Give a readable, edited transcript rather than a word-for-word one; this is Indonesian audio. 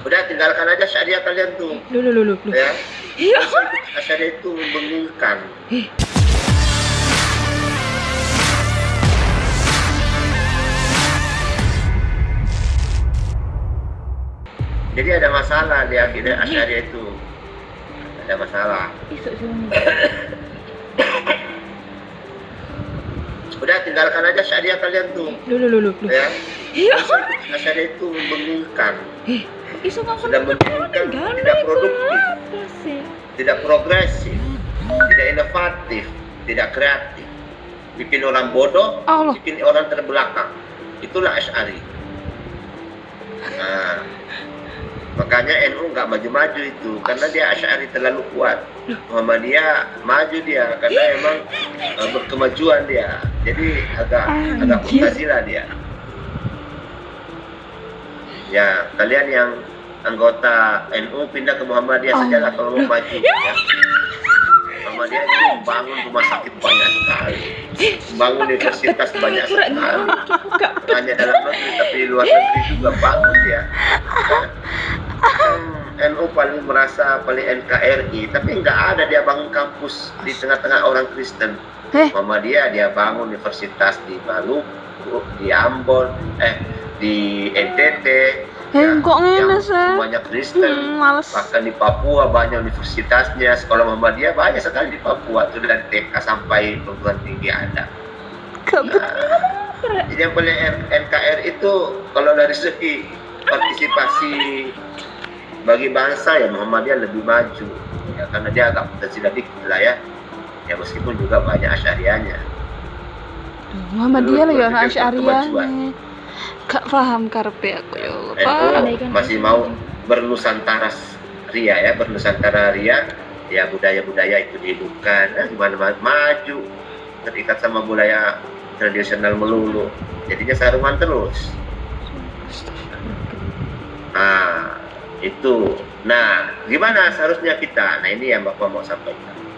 Udah tinggalkan aja syariah kalian tuh. Loh. Ya. Iya. Syariah itu membingungkan. Jadi ada masalah di akidah Asy'ariyah itu. Ada masalah. Udah tinggalkan aja syariah kalian tuh. Loh. Ya. Iya. Asy'ariyah itu membingungkan. Isu nggak Sudah membingungkan, tidak produktif, tidak progresif, tidak inovatif, tidak kreatif. Bikin orang bodoh, Allah. bikin orang terbelakang. Itulah Asy'ari. Nah, makanya NU nggak maju-maju itu karena dia Asy'ari terlalu kuat. Muhammadiyah maju dia karena emang berkemajuan dia. Jadi agak Mu'tazilah dia. Ya, kalian yang anggota NU pindah ke Muhammadiyah sajalah kalau mau maju ya. Muhammadiyah itu bangun rumah sakit banyak sekali, bangun universitas banyak sekali, hanya dalam negeri tapi di luar negeri juga bangun ya. NU paling merasa paling NKRI, tapi nggak ada dia bangun kampus di tengah-tengah orang Kristen. Muhammadiyah dia bangun universitas di Maluku, di Ambon, di NTT, kok ngene sih? semuanya Kristen. Bahkan di Papua banyak universitasnya, sekolah Muhammadiyah banyak sekali di Papua, itu dari TK sampai perguruan tinggi ada. Jadi yang paling NKRI itu kalau dari segi partisipasi bagi bangsa ya Muhammadiyah lebih maju ya, karena dia agak Mu'tazilah dikit lah ya. Ya meskipun juga banyak Asy'ariyahnya. Muhammadiyah lah ya Asy'ariyahnya. Gak paham karepe aku ya Allah. NU masih mau bernusantara ria ya, bernusantara ria ya, budaya-budaya itu dihidupkan. Nah, gimana maju terikat sama budaya tradisional melulu, jadinya sarungan terus. Nah, itu. Nah, gimana seharusnya kita? Nah, ini yang Bapak mau sampaikan.